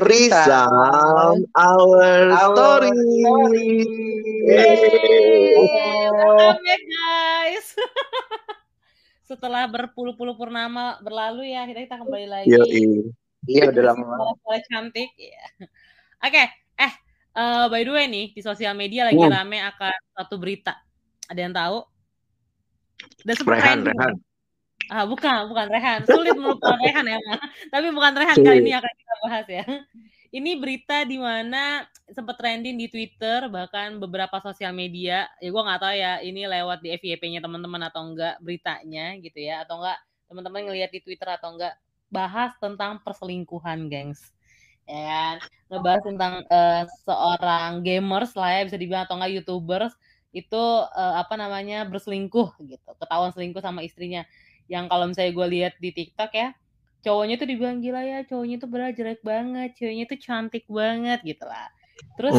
Resound our story. Rame guys. Setelah berpuluh-puluh purnama berlalu ya, kita kembali lagi. Iya, udah lama. Suara cantik. Ya. Oke, by the way nih, di sosial media lagi rame akan satu berita. Ada yang tahu? Dan sempat trending. Bukan Rehan. Sulit melupakan Rehan ya, tapi bukan Rehan kali ini akan kita bahas ya. Ini berita di mana sempat trending di Twitter, bahkan beberapa sosial media. Ya gue nggak tahu ya ini lewat di FYP-nya teman-teman atau enggak beritanya gitu ya, atau enggak teman-teman ngelihat di Twitter atau enggak, bahas tentang perselingkuhan, gengs. Ya, ngebahas tentang seorang gamers lah ya bisa dibilang, atau enggak YouTubers itu berselingkuh gitu, ketahuan selingkuh sama istrinya. Yang kalau misalnya gue lihat di TikTok ya, cowoknya tuh dibilang gila ya, cowoknya tuh bener jelek banget, ceweknya tuh cantik banget gitu lah. Terus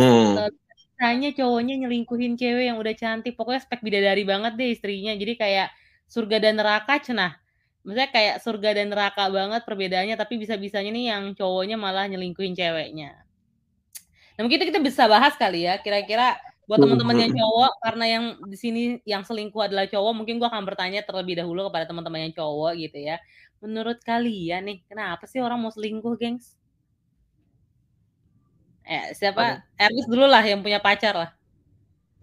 tanya cowoknya nyelingkuhin cewek yang udah cantik, pokoknya spek bidadari banget deh istrinya. Jadi kayak surga dan neraka cenah. Maksudnya kayak surga dan neraka banget perbedaannya, tapi bisa-bisanya nih yang cowoknya malah nyelingkuhin ceweknya. Nah mungkin kita bisa bahas kali ya, kira-kira buat teman-teman yang cowok, karena yang di sini yang selingkuh adalah cowok, mungkin gue akan bertanya terlebih dahulu kepada teman-teman yang cowok gitu ya. Menurut kalian nih, kenapa sih orang mau selingkuh, gengs? Siapa? Ernest dulu lah yang punya pacar lah.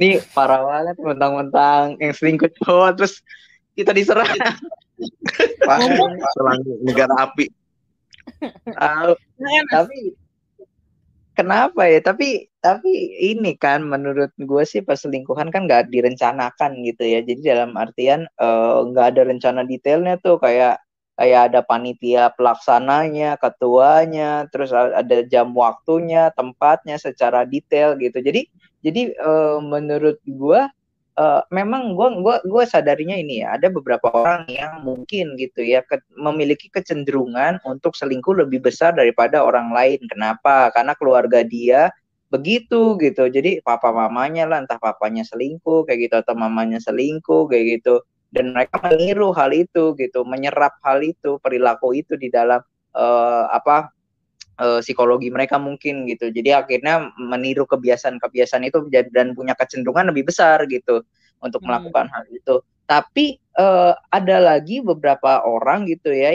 Nih parah banget, mentang-mentang yang selingkuh cowok terus kita diserang. Serang negara api. Tapi kenapa ya? Tapi ini kan menurut gue sih perselingkuhan kan nggak direncanakan gitu ya. Jadi dalam artian nggak ada rencana detailnya tuh, kayak ada panitia pelaksananya, ketuanya, terus ada jam waktunya, tempatnya secara detail gitu. Jadi menurut gue memang gue sadarinya ini ya, ada beberapa orang yang mungkin gitu ya memiliki kecenderungan untuk selingkuh lebih besar daripada orang lain. Kenapa? Karena keluarga dia begitu gitu. Jadi papa mamanya lah, entah papanya selingkuh kayak gitu atau mamanya selingkuh kayak gitu. Dan mereka meniru hal itu gitu, menyerap hal itu, perilaku itu di dalam psikologi mereka mungkin gitu. Jadi akhirnya meniru kebiasaan-kebiasaan itu dan punya kecenderungan lebih besar gitu untuk melakukan hal itu. Tapi ada lagi beberapa orang gitu ya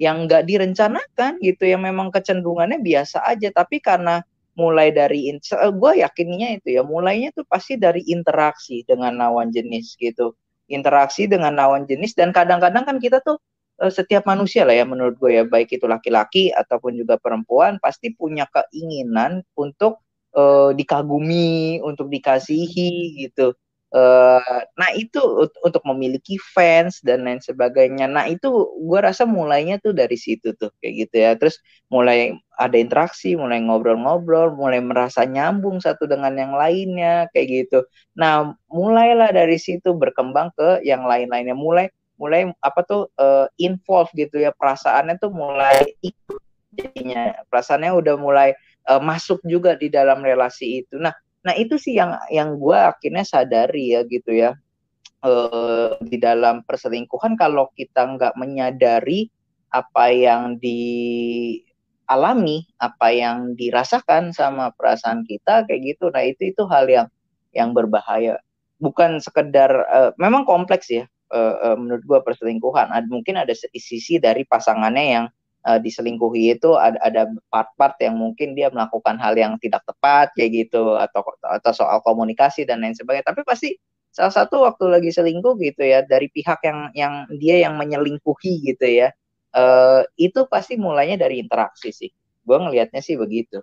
yang nggak direncanakan gitu, yang memang kecenderungannya biasa aja, tapi karena mulai dari gue yakinnya itu ya mulainya tuh pasti dari interaksi dengan lawan jenis gitu. Interaksi dengan lawan jenis, dan kadang-kadang kan kita tuh setiap manusia lah ya menurut gue ya, baik itu laki-laki ataupun juga perempuan, pasti punya keinginan untuk dikagumi, untuk dikasihi gitu. Nah itu untuk memiliki fans dan lain sebagainya. Nah itu gue rasa mulainya tuh dari situ tuh kayak gitu ya. Terus mulai ada interaksi, mulai ngobrol-ngobrol, mulai merasa nyambung satu dengan yang lainnya kayak gitu. Nah mulailah dari situ berkembang ke yang lain-lainnya, mulai involve gitu ya, perasaannya tuh mulai ikut, jadinya perasaannya udah mulai masuk juga di dalam relasi itu. Nah itu sih yang gue akhirnya sadari ya gitu ya, di dalam perselingkuhan kalau kita nggak menyadari apa yang dialami, apa yang dirasakan sama perasaan kita kayak gitu, nah itu hal yang berbahaya. Bukan sekedar memang kompleks ya, menurut gue perselingkuhan. Mungkin ada sisi dari pasangannya yang diselingkuhi itu ada part-part yang mungkin dia melakukan hal yang tidak tepat kayak gitu, atau soal komunikasi dan lain sebagainya. Tapi pasti salah satu waktu lagi selingkuh gitu ya, dari pihak yang dia yang menyelingkuhi gitu ya, itu pasti mulainya dari interaksi sih. Gue ngelihatnya sih begitu.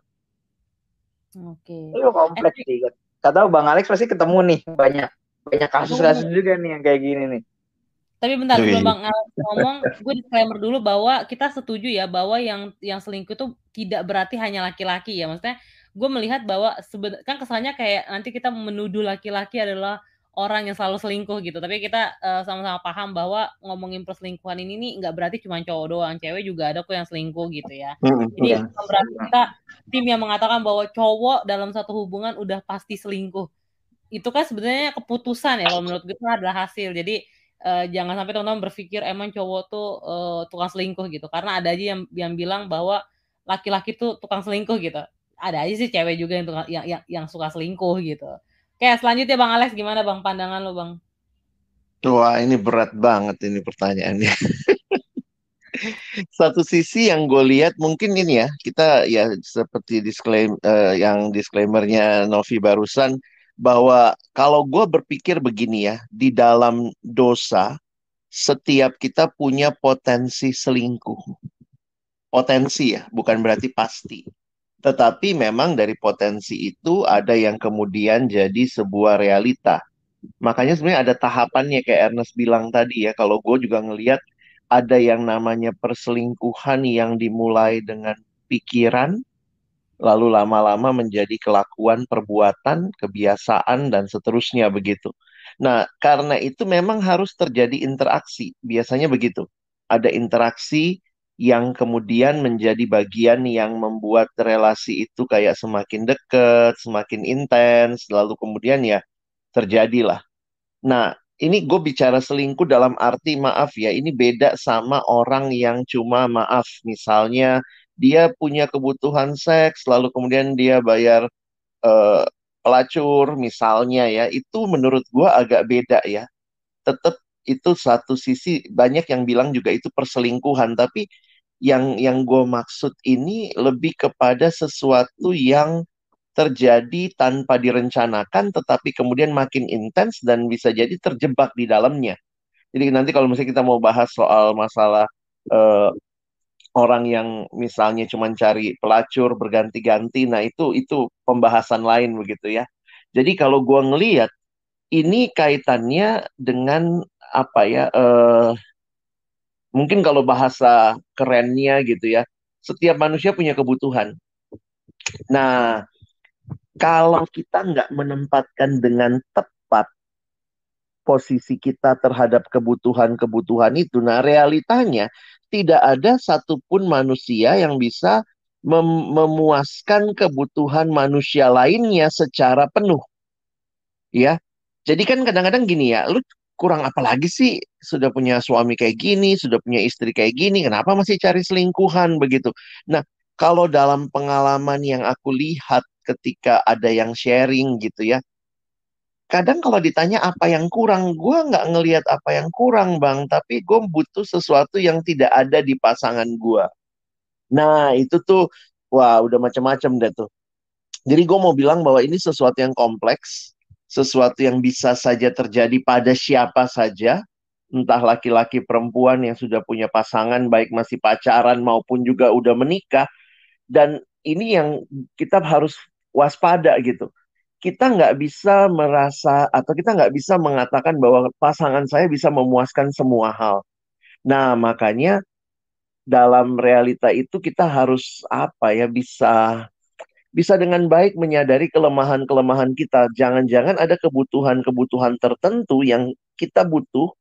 Oke. Itu kompleks sih. Kata Bang Alex pasti ketemu nih banyak kasus-kasus juga nih yang kayak gini nih. Tapi bentar, sebelum Bang Alex ngomong, gue disclaimer dulu bahwa kita setuju ya bahwa yang selingkuh itu tidak berarti hanya laki-laki ya. Maksudnya gue melihat bahwa kan kesannya kayak nanti kita menuduh laki-laki adalah orang yang selalu selingkuh gitu. Tapi kita sama-sama paham bahwa ngomongin perselingkuhan ini nih nggak berarti cuma cowok doang, cewek juga ada kok yang selingkuh gitu ya. Jadi bukan berarti kita tim yang mengatakan bahwa cowok dalam satu hubungan udah pasti selingkuh. Itu kan sebenarnya keputusan ya, kalau menurut gue itu adalah hasil. Jadi jangan sampai teman-teman berpikir emang cowok tuh tukang selingkuh gitu, karena ada aja yang bilang bahwa laki-laki tuh tukang selingkuh gitu. Ada aja sih cewek juga yang suka selingkuh gitu. Oke, selanjutnya Bang Alex, gimana Bang pandangan lo Bang? Wah, ini berat banget ini pertanyaannya. Satu sisi yang gue lihat mungkin ini ya, kita ya seperti yang disclaimernya Novi barusan, bahwa kalau gue berpikir begini ya, di dalam dosa, setiap kita punya potensi selingkuh. Potensi ya, bukan berarti pasti. Tetapi memang dari potensi itu ada yang kemudian jadi sebuah realita. Makanya sebenarnya ada tahapannya kayak Ernest bilang tadi ya. Kalau gue juga ngelihat ada yang namanya perselingkuhan yang dimulai dengan pikiran, lalu lama-lama menjadi kelakuan, perbuatan, kebiasaan, dan seterusnya begitu. Nah, karena itu memang harus terjadi interaksi. Biasanya begitu. Ada interaksi yang kemudian menjadi bagian yang membuat relasi itu kayak semakin dekat, semakin intens, lalu kemudian ya terjadilah. Nah, ini gue bicara selingkuh dalam arti maaf ya, ini beda sama orang yang cuma maaf. Misalnya dia punya kebutuhan seks, lalu kemudian dia bayar eh, pelacur misalnya ya, itu menurut gue agak beda ya. Tetap itu satu sisi banyak yang bilang juga itu perselingkuhan, tapi yang gue maksud ini lebih kepada sesuatu yang terjadi tanpa direncanakan, tetapi kemudian makin intens dan bisa jadi terjebak di dalamnya. Jadi nanti kalau misalnya kita mau bahas soal masalah eh, orang yang misalnya cuma cari pelacur berganti-ganti, nah itu pembahasan lain begitu ya. Jadi kalau gua ngelihat ini kaitannya dengan apa ya? Mungkin kalau bahasa kerennya gitu ya, setiap manusia punya kebutuhan. Nah, kalau kita nggak menempatkan dengan tepat posisi kita terhadap kebutuhan-kebutuhan itu, nah realitanya tidak ada satupun manusia yang bisa memuaskan kebutuhan manusia lainnya secara penuh, ya. Jadi kan kadang-kadang gini ya, lu kurang apa lagi sih? Sudah punya suami kayak gini, sudah punya istri kayak gini, kenapa masih cari selingkuhan begitu? Nah, kalau dalam pengalaman yang aku lihat ketika ada yang sharing gitu ya, kadang kalau ditanya apa yang kurang, gue nggak ngelihat apa yang kurang, Bang. Tapi gue butuh sesuatu yang tidak ada di pasangan gue. Nah, itu tuh, wah udah macam-macam deh tuh. Jadi gue mau bilang bahwa ini sesuatu yang kompleks, sesuatu yang bisa saja terjadi pada siapa saja, entah laki-laki perempuan yang sudah punya pasangan, baik masih pacaran maupun juga udah menikah. Dan ini yang kita harus waspada gitu. Kita nggak bisa merasa atau kita nggak bisa mengatakan bahwa pasangan saya bisa memuaskan semua hal. Nah, makanya dalam realita itu kita harus apa ya bisa bisa dengan baik menyadari kelemahan-kelemahan kita. Jangan-jangan ada kebutuhan-kebutuhan tertentu yang kita butuh,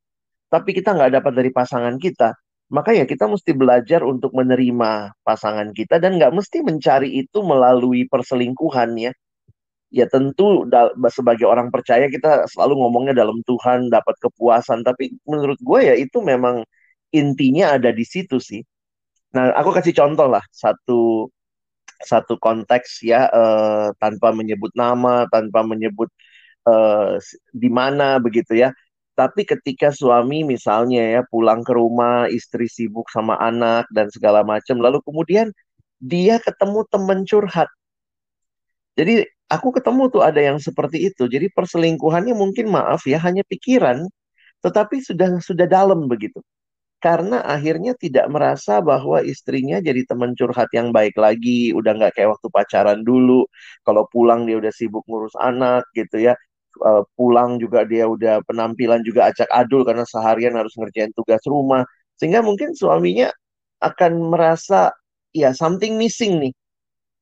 tapi kita nggak dapat dari pasangan kita. Maka ya kita mesti belajar untuk menerima pasangan kita dan nggak mesti mencari itu melalui perselingkuhan ya. Ya tentu sebagai orang percaya kita selalu ngomongnya dalam Tuhan dapat kepuasan. Tapi menurut gue ya itu memang intinya ada di situ sih. Nah aku kasih contoh lah satu satu konteks ya tanpa menyebut nama, tanpa menyebut di mana begitu ya. Tapi ketika suami misalnya ya pulang ke rumah, istri sibuk sama anak dan segala macam, lalu kemudian dia ketemu temen curhat. Jadi aku ketemu tuh ada yang seperti itu. Jadi perselingkuhannya mungkin maaf ya hanya pikiran, tetapi sudah dalam begitu. Karena akhirnya tidak merasa bahwa istrinya jadi teman curhat yang baik lagi, udah nggak kayak waktu pacaran dulu. Kalau pulang dia udah sibuk ngurus anak gitu ya. Pulang juga dia udah penampilan juga acak adul karena seharian harus ngerjain tugas rumah. Sehingga mungkin suaminya akan merasa ya something missing nih.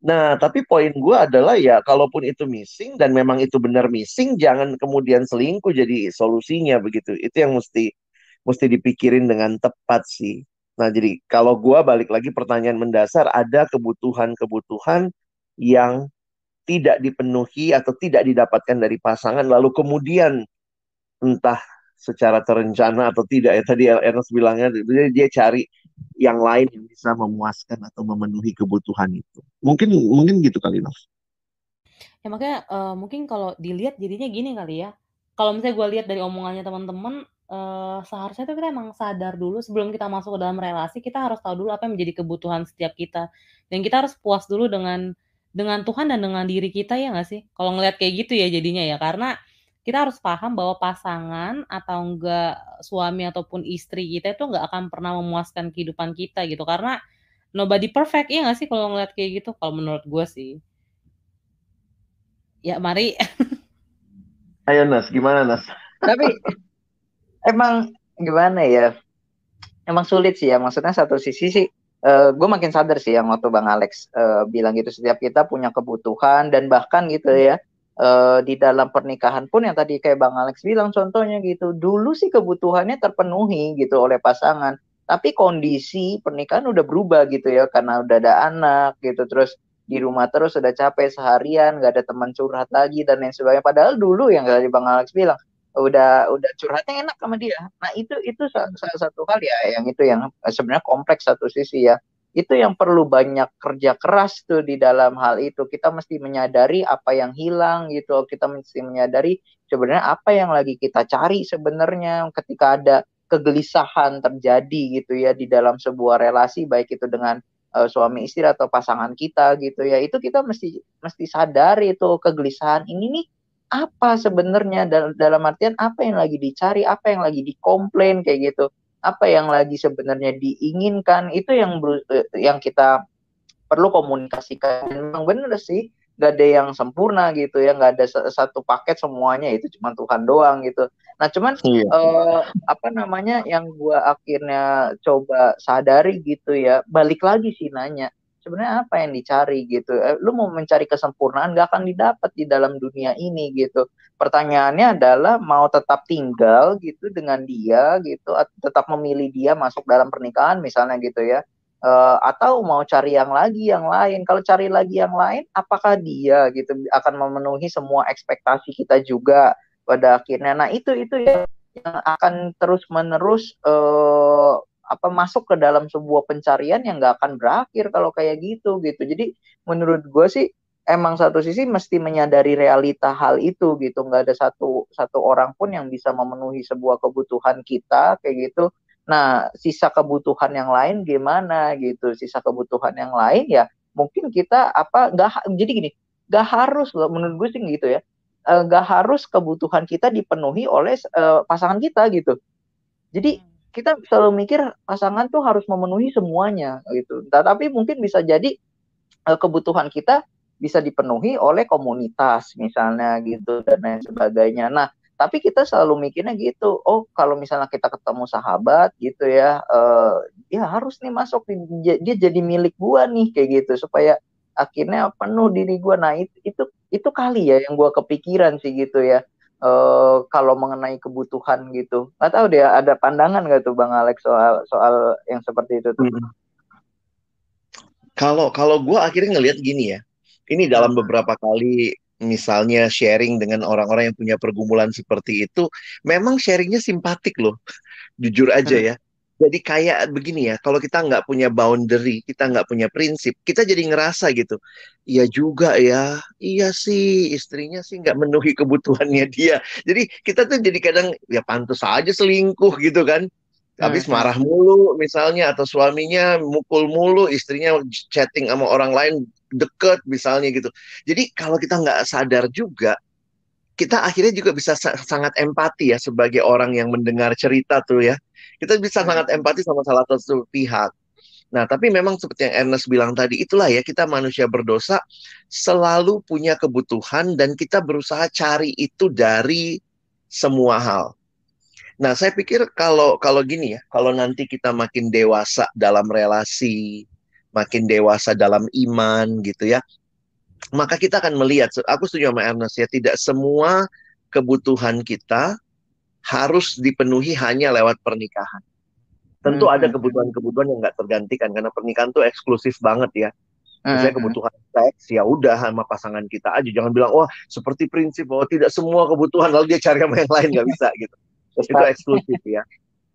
Nah, tapi poin gue adalah ya, kalaupun itu missing dan memang itu benar missing, jangan kemudian selingkuh jadi solusinya begitu. Itu yang mesti dipikirin dengan tepat sih. Nah, jadi kalau gue balik lagi pertanyaan mendasar, ada kebutuhan-kebutuhan yang tidak dipenuhi atau tidak didapatkan dari pasangan, lalu kemudian entah secara terencana atau tidak ya tadi Ernest bilangnya, dia cari yang lain yang bisa memuaskan atau memenuhi kebutuhan itu. Mungkin gitu kali, Nov. Ya makanya mungkin kalau dilihat jadinya gini kali ya. Kalau misalnya gue lihat dari omongannya teman-teman, seharusnya tuh kita emang sadar dulu sebelum kita masuk ke dalam relasi, kita harus tahu dulu apa yang menjadi kebutuhan setiap kita. Dan kita harus puas dulu dengan Tuhan dan dengan diri kita, ya nggak sih? Kalau ngelihat kayak gitu ya jadinya ya. Karena kita harus paham bahwa pasangan atau enggak suami ataupun istri kita itu nggak akan pernah memuaskan kehidupan kita gitu. Karena nobody perfect, ya nggak sih kalau ngelihat kayak gitu? Kalau menurut gue sih. Ya, mari. Ayo Nas, gimana Nas? Tapi emang gimana ya? Emang sulit sih ya. Maksudnya satu sisi sih, gue makin sadar sih yang waktu Bang Alex bilang gitu. Setiap kita punya kebutuhan dan bahkan gitu ya. Di dalam pernikahan pun yang tadi kayak Bang Alex bilang contohnya gitu. Dulu sih kebutuhannya terpenuhi gitu oleh pasangan. Tapi kondisi pernikahan udah berubah gitu ya. Karena udah ada anak gitu. Terus di rumah terus udah capek seharian. Gak ada teman curhat lagi dan lain sebagainya. Padahal dulu yang tadi Bang Alex bilang, udah curhatnya enak sama dia. Nah, itu salah satu hal ya yang itu yang sebenarnya kompleks satu sisi ya. Itu yang perlu banyak kerja keras tuh di dalam hal itu. Kita mesti menyadari apa yang hilang gitu. Kita mesti menyadari sebenarnya apa yang lagi kita cari sebenarnya ketika ada kegelisahan terjadi gitu ya di dalam sebuah relasi baik itu dengan suami istri atau pasangan kita gitu ya. Itu kita mesti sadari itu kegelisahan ini nih apa sebenarnya dalam artian apa yang lagi dicari, apa yang lagi dikomplain kayak gitu, apa yang lagi sebenarnya diinginkan itu yang kita perlu komunikasikan. Memang bener sih, gak ada yang sempurna gitu ya, gak ada satu paket semuanya itu cuma Tuhan doang gitu. Nah cuman apa namanya yang gua akhirnya coba sadari gitu ya, balik lagi sih nanya sebenarnya apa yang dicari gitu. Lu mau mencari kesempurnaan gak akan didapat di dalam dunia ini gitu. Pertanyaannya adalah mau tetap tinggal gitu dengan dia gitu, atau tetap memilih dia masuk dalam pernikahan misalnya gitu ya. Atau mau cari yang lain. Kalau cari lagi yang lain, apakah dia gitu akan memenuhi semua ekspektasi kita juga pada akhirnya. Nah itu yang akan terus menerus masuk ke dalam sebuah pencarian yang nggak akan berakhir kalau kayak gitu. Jadi menurut gue sih emang satu sisi mesti menyadari realita hal itu gitu. Nggak ada satu orang pun yang bisa memenuhi sebuah kebutuhan kita kayak gitu. Nah sisa kebutuhan yang lain gimana gitu. Sisa kebutuhan yang lain ya mungkin kita jadi gini, nggak harus loh menurut gue sih gitu ya. Nggak harus kebutuhan kita dipenuhi oleh pasangan kita gitu. Jadi kita selalu mikir pasangan tuh harus memenuhi semuanya gitu. Tapi mungkin bisa jadi kebutuhan kita bisa dipenuhi oleh komunitas misalnya gitu dan lain sebagainya. Nah, tapi kita selalu mikirnya gitu. Oh, kalau misalnya kita ketemu sahabat gitu ya, ya harus nih masuk dia jadi milik gua nih kayak gitu supaya akhirnya penuh diri gua. Nah, itu kali ya yang gua kepikiran sih gitu ya. Kalau mengenai kebutuhan gitu, nggak tahu deh ada pandangan nggak tuh Bang Alex soal yang seperti itu tuh? Kalau gue akhirnya ngelihat gini ya, ini dalam beberapa kali misalnya sharing dengan orang-orang yang punya pergumulan seperti itu, memang sharingnya simpatik loh, jujur aja ya. Jadi kayak begini ya, kalau kita nggak punya boundary, kita nggak punya prinsip, kita jadi ngerasa gitu. Iya juga ya, iya sih istrinya sih nggak memenuhi kebutuhannya dia. Jadi kita tuh jadi kadang ya pantas aja selingkuh gitu kan. Habis marah mulu misalnya, atau suaminya mukul mulu, istrinya chatting sama orang lain deket misalnya gitu. Jadi kalau kita nggak sadar juga, kita akhirnya juga bisa sangat empati ya sebagai orang yang mendengar cerita tuh ya. Kita bisa sangat empati sama salah satu pihak. Nah, tapi memang seperti yang Ernest bilang tadi, itulah ya kita manusia berdosa selalu punya kebutuhan dan kita berusaha cari itu dari semua hal. Nah, saya pikir kalau gini ya, kalau nanti kita makin dewasa dalam relasi, makin dewasa dalam iman gitu ya, maka kita akan melihat, aku setuju sama Ernest ya, tidak semua kebutuhan kita harus dipenuhi hanya lewat pernikahan. Tentu ada kebutuhan-kebutuhan yang nggak tergantikan karena pernikahan tuh eksklusif banget ya. Misalnya kebutuhan seks, ya udah sama pasangan kita aja. Jangan bilang, wah seperti prinsip bahwa tidak semua kebutuhan lalu dia cari sama yang lain, nggak bisa gitu. Itu eksklusif ya.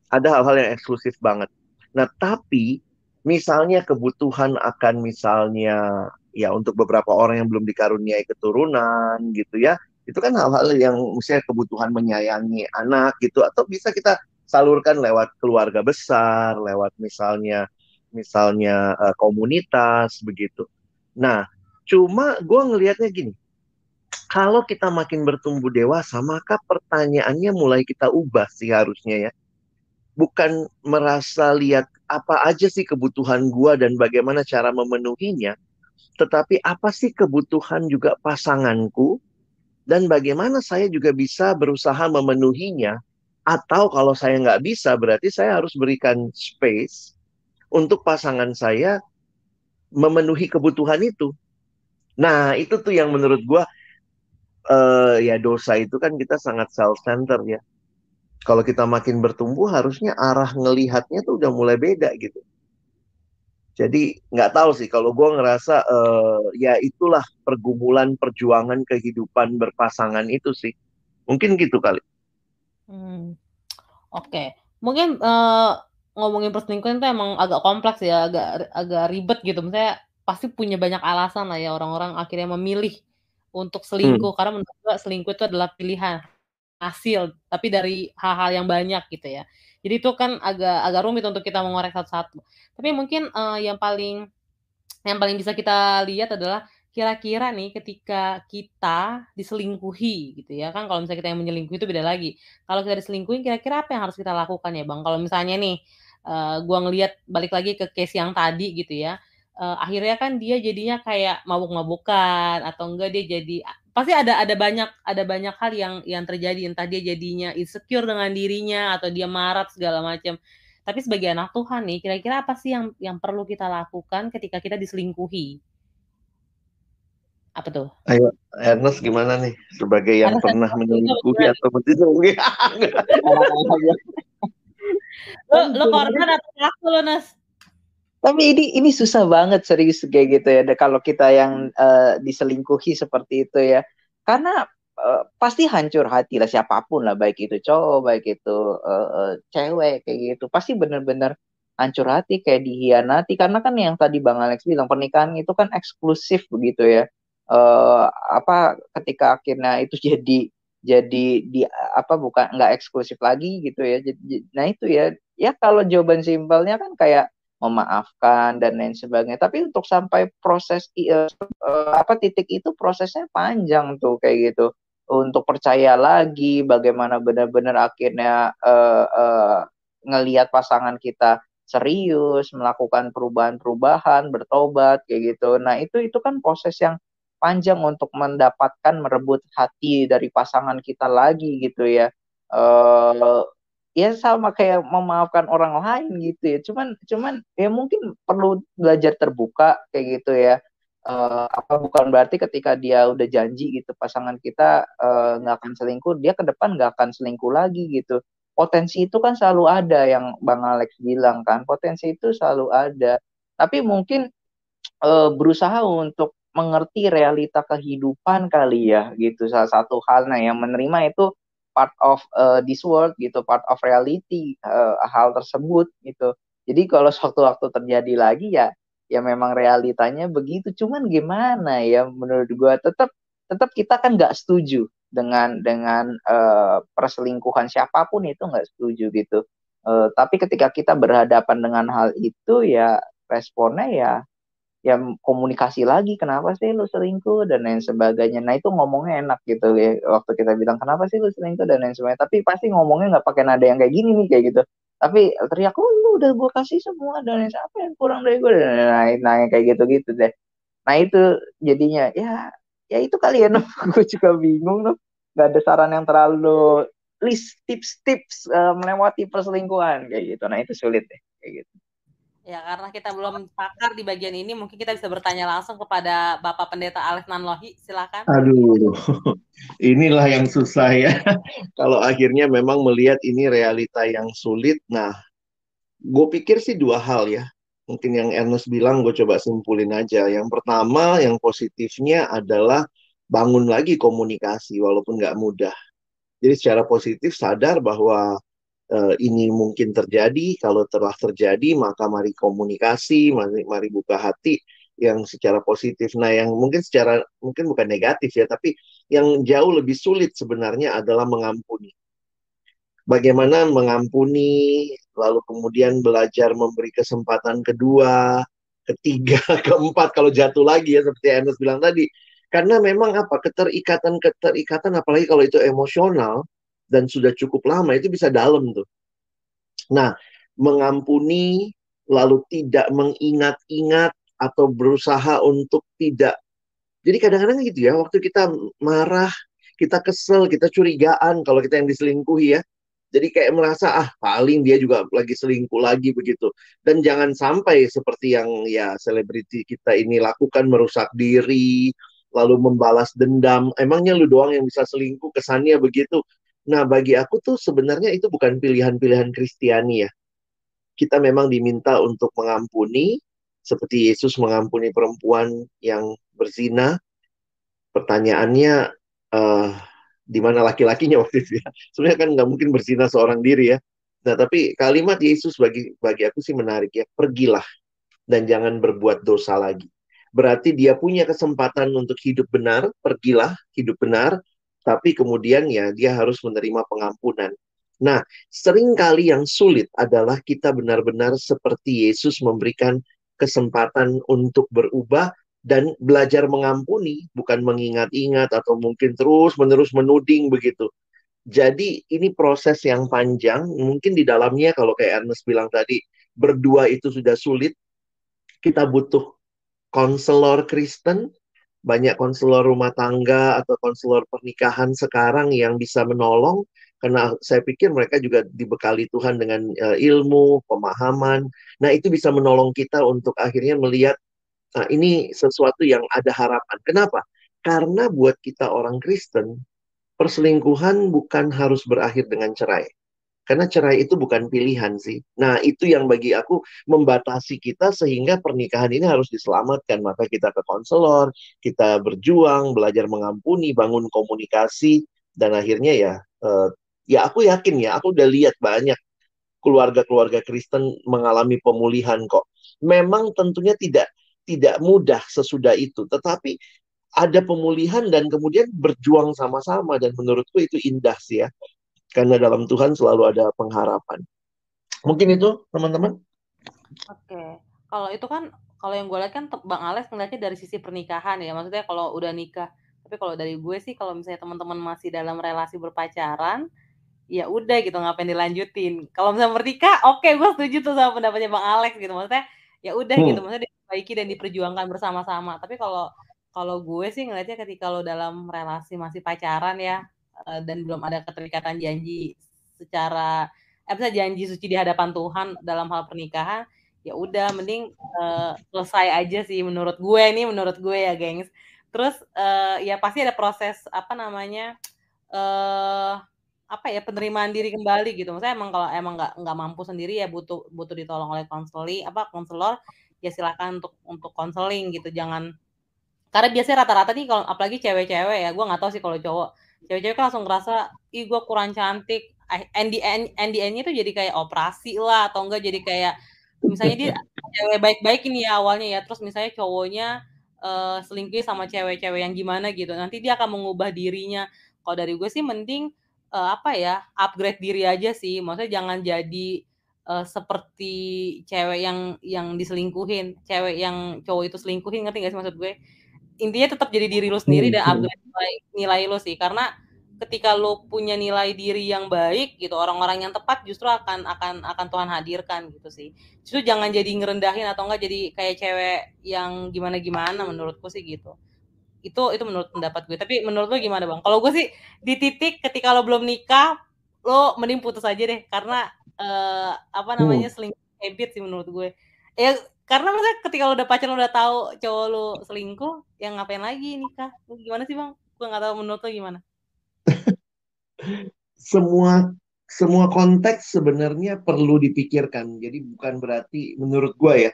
Ada hal-hal yang eksklusif banget. Nah, tapi misalnya kebutuhan akan misalnya ya untuk beberapa orang yang belum dikaruniai keturunan gitu ya, itu kan hal-hal yang misalnya kebutuhan menyayangi anak gitu, atau bisa kita salurkan lewat keluarga besar, lewat misalnya misalnya komunitas begitu. Nah, cuma gue ngelihatnya gini, kalau kita makin bertumbuh dewasa, maka pertanyaannya mulai kita ubah sih harusnya ya. Bukan merasa lihat apa aja sih kebutuhan gua dan bagaimana cara memenuhinya, tetapi apa sih kebutuhan juga pasanganku dan bagaimana saya juga bisa berusaha memenuhinya. Atau kalau saya nggak bisa, berarti saya harus berikan space untuk pasangan saya memenuhi kebutuhan itu. Nah, itu tuh yang menurut gua ya dosa itu kan kita sangat self-centered ya. Kalau kita makin bertumbuh, harusnya arah ngelihatnya tuh udah mulai beda gitu. Jadi nggak tahu sih, kalau gue ngerasa ya itulah pergumulan perjuangan kehidupan berpasangan itu sih. Mungkin gitu kali. Oke. Mungkin ngomongin perselingkuhan itu emang agak kompleks ya, agak ribet gitu. Misalnya pasti punya banyak alasan lah ya orang-orang akhirnya memilih untuk selingkuh. Karena menurut gue selingkuh itu adalah pilihan hasil, tapi dari hal-hal yang banyak gitu ya. Jadi itu kan agak rumit untuk kita mengorek satu-satu. Tapi mungkin yang paling bisa kita lihat adalah kira-kira nih ketika kita diselingkuhi gitu ya kan, kalau misalnya kita yang menyelingkuhi itu beda lagi. Kalau kita diselingkuhin kira-kira apa yang harus kita lakukan ya Bang? Kalau misalnya nih gua ngelihat balik lagi ke case yang tadi gitu ya, akhirnya kan dia jadinya kayak mabuk-mabukan atau enggak dia jadi pasti ada banyak hal yang terjadi, entah dia jadinya insecure dengan dirinya atau dia marah segala macam. Tapi sebagai anak Tuhan nih, kira-kira apa sih yang perlu kita lakukan ketika kita diselingkuhi? Apa tuh? Ayo, Ernest gimana nih? Sebagai yang Ada pernah satu menyelingkuhi atau diselingkuhi? lo korban atau pelaku lo, Nas? Tapi ini susah banget serius kayak gitu ya. Kalau kita yang diselingkuhi seperti itu ya, karena pasti hancur hati lah siapapun lah, baik itu cowok, baik itu cewek kayak gitu, pasti bener-bener hancur hati kayak dihianati. Karena kan yang tadi Bang Alex bilang pernikahan itu kan eksklusif begitu ya. Apa ketika akhirnya itu jadi di apa bukan nggak eksklusif lagi gitu ya. Nah itu ya kalau jawaban simpelnya kan kayak memaafkan dan lain sebagainya. Tapi untuk sampai proses apa titik itu prosesnya panjang tuh kayak gitu. Untuk percaya lagi, bagaimana benar-benar akhirnya ngelihat pasangan kita serius, melakukan perubahan-perubahan, bertobat kayak gitu. Nah itu kan proses yang panjang untuk mendapatkan merebut hati dari pasangan kita lagi gitu ya. Ya sama kayak memaafkan orang lain gitu ya. Cuman ya mungkin perlu belajar terbuka kayak gitu ya. Apa bukan berarti ketika dia udah janji gitu pasangan kita nggak akan selingkuh, dia ke depan nggak akan selingkuh lagi gitu. Potensi itu kan selalu ada, yang Bang Alex bilang kan, potensi itu selalu ada. Tapi mungkin berusaha untuk mengerti realita kehidupan kali ya gitu, salah satu hal. Nah yang menerima itu part of this world gitu, part of reality, hal tersebut gitu. Jadi kalau suatu waktu terjadi lagi ya memang realitanya begitu. Cuman gimana ya, menurut gue tetap kita kan nggak setuju dengan perselingkuhan siapapun, itu nggak setuju gitu. Tapi ketika kita berhadapan dengan hal itu ya responnya ya komunikasi lagi, kenapa sih lu selingkuh dan lain sebagainya. Nah itu ngomongnya enak gitu ya, waktu kita bilang kenapa sih lu selingkuh dan lain sebagainya, tapi pasti ngomongnya nggak pakai nada yang kayak gini nih kayak gitu, tapi teriak, oh lu udah gue kasih semua dan lain, apa yang kurang dari gue, dan nah kayak gitu deh. Nah itu jadinya ya itu kali ya. Gue juga bingung tuh, nggak ada saran yang terlalu list tips-tips melewati perselingkuhan kayak gitu. Nah itu sulit deh kayak gitu. Ya, karena kita belum pakar di bagian ini, mungkin kita bisa bertanya langsung kepada Bapak Pendeta Alex Nanlohi. Silakan. Aduh, inilah yang susah ya. Kalau akhirnya memang melihat ini realita yang sulit. Nah, gue pikir sih dua hal ya. Mungkin yang Ernest bilang gue coba simpulin aja. Yang pertama, yang positifnya adalah bangun lagi komunikasi walaupun nggak mudah. Jadi secara positif sadar bahwa ini mungkin terjadi. Kalau telah terjadi, maka mari komunikasi, mari buka hati yang secara positif. Nah, yang mungkin bukan negatif ya, tapi yang jauh lebih sulit sebenarnya adalah mengampuni. Bagaimana mengampuni, lalu kemudian belajar memberi kesempatan kedua, ketiga, keempat, kalau jatuh lagi ya, seperti Ernest bilang tadi. Karena memang apa, keterikatan, apalagi kalau itu emosional, dan sudah cukup lama, itu bisa dalam tuh. Nah, mengampuni, lalu tidak mengingat-ingat, atau berusaha untuk tidak. Jadi kadang-kadang gitu ya, waktu kita marah, kita kesel, kita curigaan, kalau kita yang diselingkuhi ya. Jadi kayak merasa, paling dia juga lagi selingkuh lagi begitu. Dan jangan sampai seperti yang ya selebriti kita ini lakukan, merusak diri, lalu membalas dendam. Emangnya lu doang yang bisa selingkuh, kesannya begitu. Nah, bagi aku tuh sebenarnya itu bukan pilihan-pilihan Kristiani ya. Kita memang diminta untuk mengampuni, seperti Yesus mengampuni perempuan yang berzina. Pertanyaannya, di mana laki-lakinya waktu itu ya? Sebenarnya kan nggak mungkin berzina seorang diri ya. Nah, tapi kalimat Yesus bagi aku sih menarik ya. Pergilah dan jangan berbuat dosa lagi. Berarti dia punya kesempatan untuk hidup benar, pergilah, hidup benar, tapi kemudian ya dia harus menerima pengampunan. Nah, seringkali yang sulit adalah kita benar-benar seperti Yesus memberikan kesempatan untuk berubah dan belajar mengampuni, bukan mengingat-ingat atau mungkin terus-menerus menuding begitu. Jadi ini proses yang panjang, mungkin di dalamnya kalau kayak Ernest bilang tadi, berdua itu sudah sulit, kita butuh konselor Kristen, banyak konselor rumah tangga atau konselor pernikahan sekarang yang bisa menolong, karena saya pikir mereka juga dibekali Tuhan dengan ilmu, pemahaman. Nah, itu bisa menolong kita untuk akhirnya melihat, nah, ini sesuatu yang ada harapan. Kenapa? Karena buat kita orang Kristen, perselingkuhan bukan harus berakhir dengan cerai. Karena cerai itu bukan pilihan sih. Nah, itu yang bagi aku membatasi kita sehingga pernikahan ini harus diselamatkan. Maka kita ke konselor, kita berjuang, belajar mengampuni, bangun komunikasi, dan akhirnya ya aku yakin ya, aku udah lihat banyak keluarga-keluarga Kristen mengalami pemulihan kok. Memang tentunya tidak mudah sesudah itu, tetapi ada pemulihan dan kemudian berjuang sama-sama, dan menurutku itu indah sih ya. Karena dalam Tuhan selalu ada pengharapan. Mungkin itu, teman-teman. Oke. Kalau itu kan, kalau yang gue lihat kan Bang Alex ngeliatnya dari sisi pernikahan ya. Maksudnya kalau udah nikah. Tapi kalau dari gue sih, kalau misalnya teman-teman masih dalam relasi berpacaran, ya udah gitu, ngapain dilanjutin. Kalau misalnya menikah, oke, gue setuju tuh sama pendapatnya Bang Alex gitu. Maksudnya ya udah gitu, maksudnya diperbaiki dan diperjuangkan bersama-sama. Tapi kalau gue sih ngeliatnya ketika lo dalam relasi masih pacaran ya, dan belum ada keterikatan janji secara misalnya janji suci di hadapan Tuhan dalam hal pernikahan, ya udah mending selesai aja sih menurut gue ya, gengs. Terus ya pasti ada proses apa namanya apa ya, penerimaan diri kembali gitu. Maksudnya emang kalau emang nggak mampu sendiri ya butuh ditolong oleh konselor, ya silakan untuk konseling gitu. Jangan, karena biasanya rata-rata nih kalau apalagi cewek-cewek ya, gue nggak tahu sih kalau cowok. Cewek-cewek kan langsung ngerasa, ih gue kurang cantik. NDN-nya tuh jadi kayak operasi lah, atau enggak jadi kayak misalnya dia cewek baik-baik ini ya awalnya ya, terus misalnya cowoknya selingkuh sama cewek-cewek yang gimana gitu. Nanti dia akan mengubah dirinya. Kalau dari gue sih mending apa ya, upgrade diri aja sih. Maksudnya jangan jadi seperti cewek yang diselingkuhin, cewek yang cowok itu selingkuhin, ngerti gak sih maksud gue? Intinya tetap jadi diri lu sendiri dan upgrade nilai lu sih, karena ketika lu punya nilai diri yang baik gitu, orang-orang yang tepat justru akan Tuhan hadirkan gitu sih. Justru jangan jadi ngerendahin atau enggak jadi kayak cewek yang gimana-gimana, menurutku sih gitu. Itu menurut pendapat gue. Tapi menurut lu gimana, Bang? Kalau gue sih di titik ketika lo belum nikah, lo mending putus aja deh, karena apa namanya, selingkuh habit sih menurut gue. Ya karena maksudnya ketika lo udah pacaran, lo udah tahu cowok lo selingkuh, yang ngapain lagi nikah? Lu gimana sih, Bang? Gue nggak tahu menurut lo gimana. Semua konteks sebenarnya perlu dipikirkan. Jadi bukan berarti, menurut gue ya,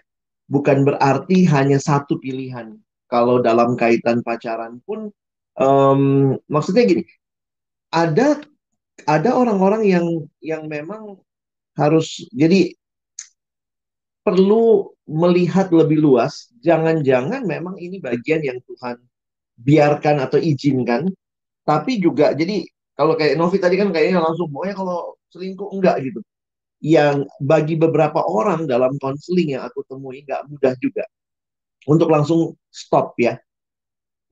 bukan berarti hanya satu pilihan. Kalau dalam kaitan pacaran pun, maksudnya gini, ada ada orang-orang yang memang harus, jadi perlu melihat lebih luas. Jangan-jangan memang ini bagian yang Tuhan biarkan atau izinkan, tapi juga jadi kalau kayak Novi tadi kan kayaknya langsung, pokoknya kalau selingkuh enggak gitu. Yang bagi beberapa orang dalam konseling yang aku temui nggak mudah juga untuk langsung stop ya.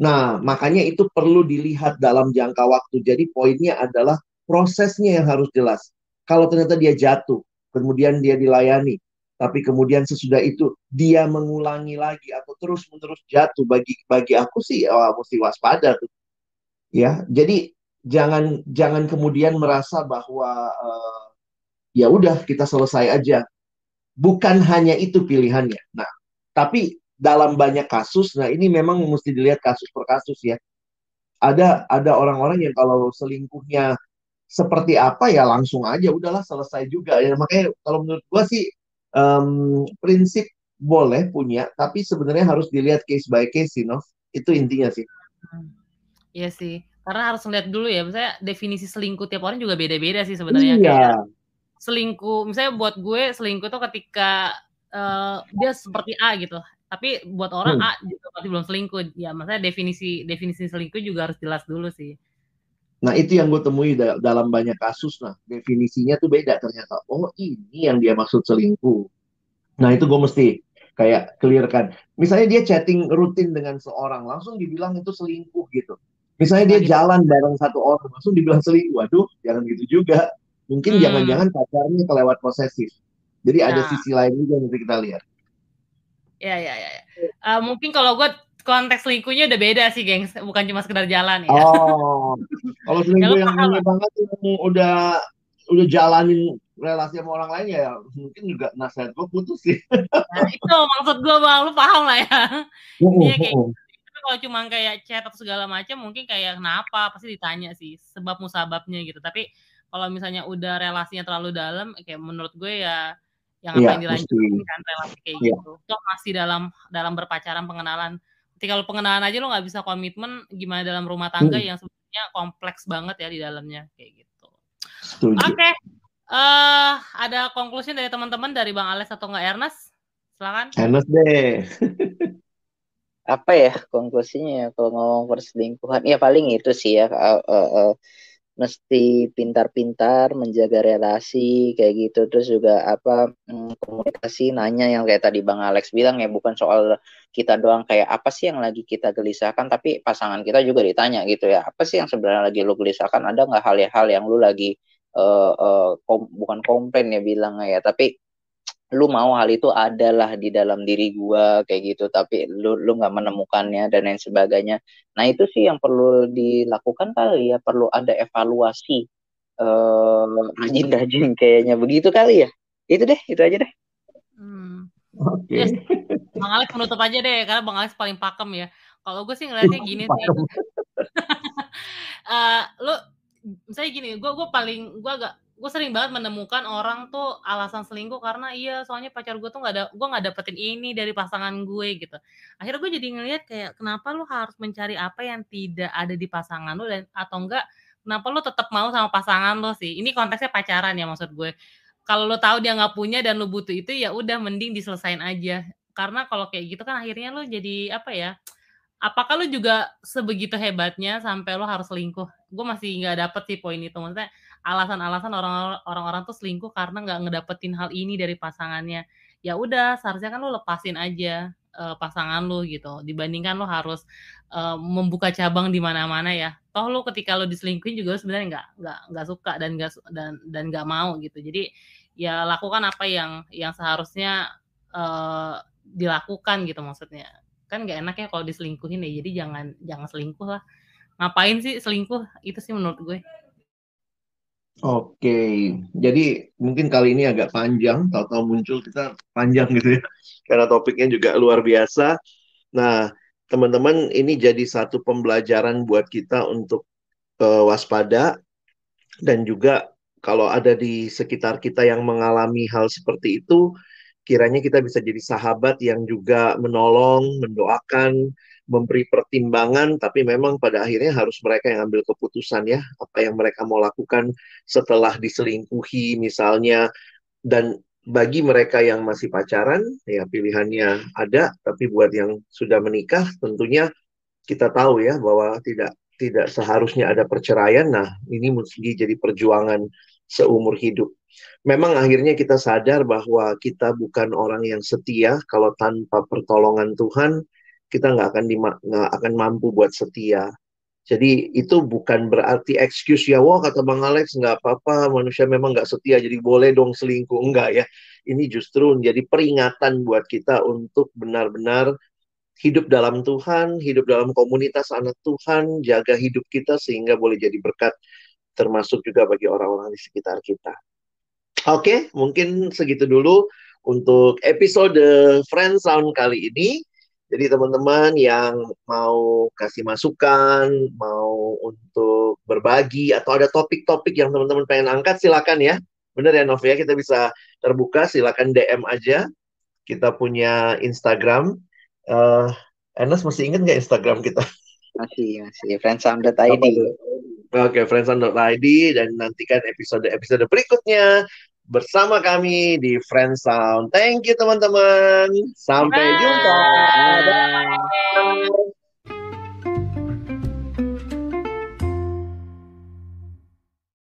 Nah, makanya itu perlu dilihat dalam jangka waktu. Jadi poinnya adalah prosesnya yang harus jelas. Kalau ternyata dia jatuh, kemudian dia dilayani, tapi kemudian sesudah itu dia mengulangi lagi atau terus-menerus jatuh, bagi bagi aku sih mesti waspada tuh. Ya, jadi jangan jangan kemudian merasa bahwa ya udah kita selesai aja. Bukan hanya itu pilihannya. Nah, tapi dalam banyak kasus, nah ini memang mesti dilihat kasus per kasus ya. Ada orang-orang yang kalau selingkuhnya seperti apa ya langsung aja udahlah selesai juga ya. Makanya kalau menurut gua sih prinsip boleh punya, tapi sebenarnya harus dilihat case by case sih, Nov. Itu intinya sih. Iya sih, karena harus ngeliat dulu ya, misalnya definisi selingkuh tiap orang juga beda-beda sih sebenarnya. Iya. Kayak selingkuh, misalnya buat gue selingkuh tuh ketika dia seperti A gitu, tapi buat orang A juga pasti belum selingkuh. Ya, maksudnya definisi selingkuh juga harus jelas dulu sih. Nah, itu yang gue temui dalam banyak kasus. Nah, definisinya tuh beda ternyata. Oh, ini yang dia maksud selingkuh. Nah, itu gue mesti kayak clearkan. Misalnya dia chatting rutin dengan seorang, langsung dibilang itu selingkuh gitu. Misalnya dia Gitu. jalan bareng satu orang, langsung dibilang selingkuh. Waduh, jangan gitu juga. Mungkin jangan-jangan pacarnya kelewat posesif. Jadi ada sisi lain juga yang mesti kita lihat. Ya. Mungkin kalau gue konteks selingkuhnya udah beda sih, gengs. Bukan cuma sekedar jalan ya. Oh, kalau selingkuh yang ini banget, yang udah jalanin relasi sama orang lain ya mungkin juga nasihat gue putus sih. Nah, itu maksud gue bang, lu paham lah ya. Intinya kayak gitu. Tapi kalau cuma kayak chat atau segala macam mungkin kayak kenapa pasti ditanya sih sebab musababnya gitu. Tapi kalau misalnya udah relasinya terlalu dalam, kayak menurut gue ya yang ngapain dilanjutin kan relasi kayak gitu. Toh masih dalam berpacaran pengenalan. Ketika lu pengenalan aja lu nggak bisa komitmen, gimana dalam rumah tangga yang sebenarnya kompleks banget ya di dalamnya kayak gitu. Oke. Ada conclusion dari teman-teman dari Bang Alex atau nggak Ernest? Silakan. Ernest deh. Apa ya konklusinya ya kalau ngomong perselingkuhan? Ya paling itu sih ya. Mesti pintar-pintar menjaga relasi kayak gitu, terus juga komunikasi, nanya yang kayak tadi Bang Alex bilang ya, bukan soal kita doang kayak apa sih yang lagi kita gelisahkan, tapi pasangan kita juga ditanya gitu ya, apa sih yang sebenarnya lagi lu gelisahkan, ada nggak hal-hal yang lu lagi bukan komplain ya bilang ya, tapi lu mau hal itu adalah di dalam diri gua kayak gitu, tapi lu nggak menemukannya dan lain sebagainya. Nah itu sih yang perlu dilakukan kali ya, perlu ada evaluasi rajin-rajin kayaknya begitu kali ya. Itu aja deh. Oke. Yes. Bang Alex menutup aja deh, karena Bang Alex paling pakem ya. Kalau gue sih ngeliatnya gini sih. Lu misalnya gini, gue sering banget menemukan orang tuh alasan selingkuh karena soalnya pacar gue tuh gue nggak dapetin ini dari pasangan gue gitu. Akhirnya gue jadi ngeliat kayak kenapa lu harus mencari apa yang tidak ada di pasangan lu, dan atau enggak kenapa lu tetap mau sama pasangan lu sih. Ini konteksnya pacaran ya maksud gue. Kalau lu tahu dia nggak punya dan lu butuh itu, ya udah mending diselesain aja. Karena kalau kayak gitu kan akhirnya lu jadi apa ya? Apakah lu juga sebegitu hebatnya sampai lu harus selingkuh? Gue masih nggak dapet sih poin itu. Maksudnya alasan-alasan orang-orang tuh selingkuh karena nggak ngedapetin hal ini dari pasangannya. Ya udah, seharusnya kan lu lepasin aja pasangan lu gitu. Dibandingkan lu harus membuka cabang di mana-mana ya. Toh lu ketika lu diselingkuhin juga sebenarnya nggak suka dan nggak mau gitu. Jadi ya lakukan apa yang seharusnya dilakukan gitu maksudnya. Kan nggak enak ya kalau diselingkuhin ya, jadi jangan selingkuh lah. Ngapain sih selingkuh? Itu sih menurut gue. Oke, jadi mungkin kali ini agak panjang, tahu-tahu muncul kita panjang gitu ya, karena topiknya juga luar biasa. Nah, teman-teman, ini jadi satu pembelajaran buat kita untuk waspada, dan juga kalau ada di sekitar kita yang mengalami hal seperti itu, kiranya kita bisa jadi sahabat yang juga menolong, mendoakan, memberi pertimbangan, tapi memang pada akhirnya harus mereka yang ambil keputusan ya, apa yang mereka mau lakukan setelah diselingkuhi misalnya. Dan bagi mereka yang masih pacaran, ya pilihannya ada, tapi buat yang sudah menikah, tentunya kita tahu ya bahwa tidak seharusnya ada perceraian. Nah, ini mesti jadi perjuangan seumur hidup. Memang akhirnya kita sadar bahwa kita bukan orang yang setia. Kalau tanpa pertolongan Tuhan, kita nggak akan mampu buat setia. Jadi itu bukan berarti excuse ya, wah kata Bang Alex nggak apa-apa, manusia memang nggak setia, jadi boleh dong selingkuh. Enggak ya. Ini justru menjadi peringatan buat kita untuk benar-benar hidup dalam Tuhan, hidup dalam komunitas anak Tuhan, jaga hidup kita sehingga boleh jadi berkat, termasuk juga bagi orang-orang di sekitar kita. Oke, mungkin segitu dulu untuk episode Friend Sound kali ini. Jadi teman-teman yang mau kasih masukan, mau untuk berbagi, atau ada topik-topik yang teman-teman pengen angkat, silakan ya. Bener ya Nov ya, kita bisa terbuka, silakan DM aja. Kita punya Instagram. Enes masih ingat nggak Instagram kita? Masih friendsound.id. Oke, friendsound.id, dan nantikan episode-episode berikutnya bersama kami di Friendsound. Thank you teman-teman. Sampai jumpa.